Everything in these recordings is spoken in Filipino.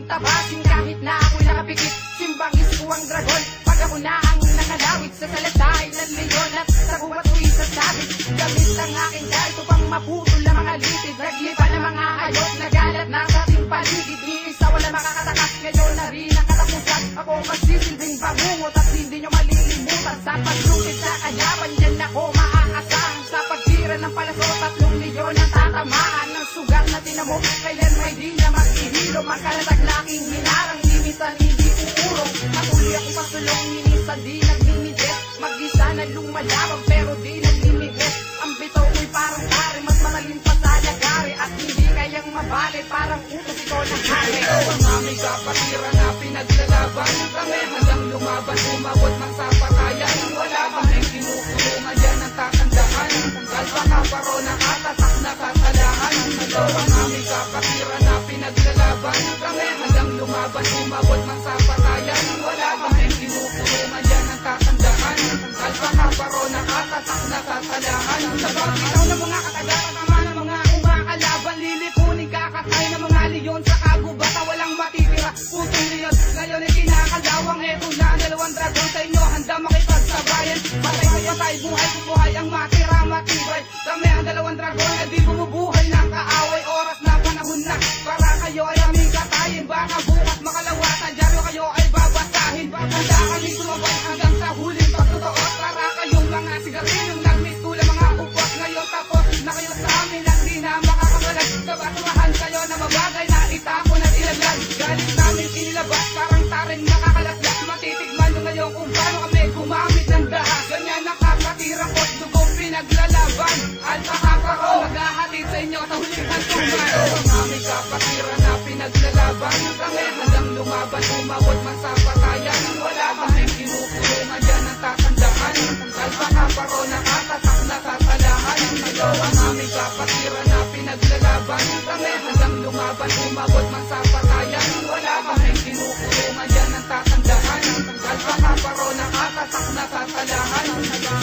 aking tabasin kahit na ako'y nakapikit. Simbangis ko ang dragon pag ako na ang nakalawit sa salita ilan leyon at sagubat ko'y sa sabit. Gamit ang aking kahit upang maputol na mga litid. Naglipa ng mga hayop na galat na sa ating paligid. Iisa wala makakatakas, ngayon na rin ang katapusan. Ako magsisilbing bangungot at hindi nyo malilimutan. Sa paglukit sa kayapan, dyan ako maaasang. Sa pagtira ng palaso, 3 leyon ang tatamaan ng sugat na tinamo. Kailan may di na maghihilo, makalatag laking hinarang. Minsan hindi uurong, natuloy ako pasulong. Minsan di nagmimidit, mag-isa na lumalabag pero di nagmimidit. Ang bitaw ko'y parang pare, mas matalim pa sa lagari. At hindi kayang mabali, parang utos ito ng hari. Ikaw ang aming kapatira na pinaglalaban. Kami hanggang lumaban, umabot man sa patayan. Wala kaming kinukulungan, yan ang tatandaan. Tanggal pa ka paro na katatak na katalahan. Ikaw ang aming kapatira na pinaglalaban. Kami hanggang lumaban, umabot man sa patayan. Wala kaming kinukulungan, yan ang tatandaan. Tanggal pa ka paro na katatak na katalahan. Bitaw ng mga kakadapat, tama ng mga umakalaban. Lilikunin kakatay ng mga leyon sa kagubata, walang matitira. Putong leyon, ngayon ay kinakalawang. Eto na 2 dragon sa inyo, handa makipagsabayan. Patay, buhay kung buhay ang matira, matibay. Kami ang 2 dragon na di bumubuhay ng kaaway. Oras na panahon na para kayo ay aming katayin. Baka bukas makalawatan, dyaryo kayo ay babasahin. Handa kami sumabay hanggang sa huling pagtotoo. Para kayong mga sigarilyong nagmiss tulang mga upos. Ngayon tapos na kayo sa amin at di na makakagalag. Sa basurahan kayo na mabagay na itapon at ilaglag. Galit namin inilabas, parang taring nakakalaslas. Matitigman nyo ngayon kung paano kami gumamit ng dahas. Ganyan nakakatira ko, dugong pinaglalaban. Alpha Kaparo, maghahatid sa inyo sa huling hantungan. Ikaw ang aming kapatira na pinaglalaban. Kami hanggang lumaban, umabot man sa patayan. Wala kaming kinukulungan, yan ang tatandaan. Alpha Kaparo na katatak na katalahan. Ikaw ang aming kapatira na pinaglalaban. Kami hanggang lumaban, umabot man sa patayan. Wala kaming kinukulungan, yan ang tatandaan. Alpha Kaparo na katatak na katalahan.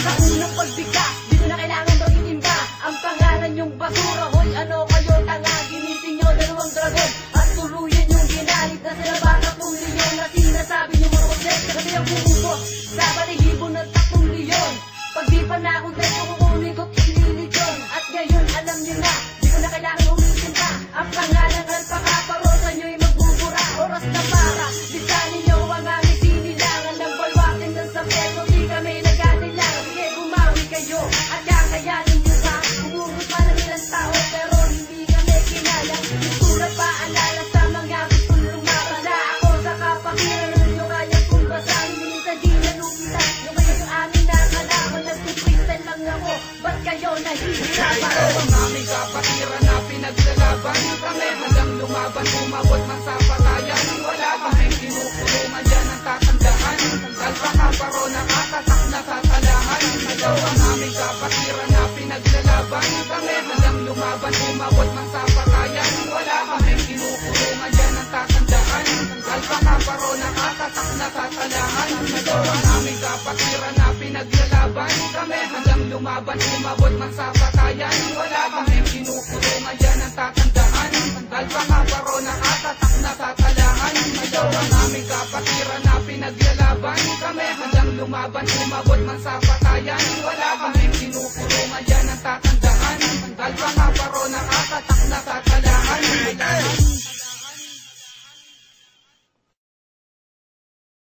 Sa unang pagbigas, di ko na kailangan daw itimba ang pangalan yung basura. Hoy, ano kayo tanga, ginitin nyo 2 dragon at tuluyan yung ginalit na sila baka 3 leyon na sinasabi nyo mga object. Kasi ang bumubo sa balihibo ng 3 leyon. Pag di pa na ako dito, kukunin ko't ililit yun. At ngayon alam nyo na, di ko na kailangan umitin pa ang pangalan ng pakaparosa nyo'y magbubura. Oras na para lisanin nyo ang aming sinilangan ng balwatin ng sampero. Di kami nagkanilangan, sige bumawi kayo at kakayanin nyo pa. Umugot pa ng ilang tao pero hindi kami kinaya. Itulat pa alala sa mga gustong lumaban. Na ako sa kapakiran nyo kayang kulbasan. Minsan di nalupitan, yung kayo yung amin na kalaban. Nagtitwistan lang ako, ba't kayo nahihirapan? Ikaw ang aming kapatira na pinaglalaban. Kami hanggang lumaban, umabot man sa patayan. Wala kaming kinukulungan, yan ang tatandaan. Alpha Kaparo na katatak na katalahan. Ikaw ang aming kapatira na pinaglalaban. Kami hanggang lumaban, umabot man sa patayan. Wala kaming kinukulungan, yan ang tatandaan. Alpha Kaparo na katatak na katalahan. Ikaw ang aming kapatira na pinaglalaban. Kami hanggang lumaban, umabot man sa patayan. Wala kaming kinukulungan, yan ang tatandaan. Alpha Kaparo na katatak na katalahan. Ikaw ang aming kapatira na pinaglalaban. Kami hanggang lumaban, umabot man sa patayan. Wala kaming kinukulungan, yan ang tatandaan. Alpha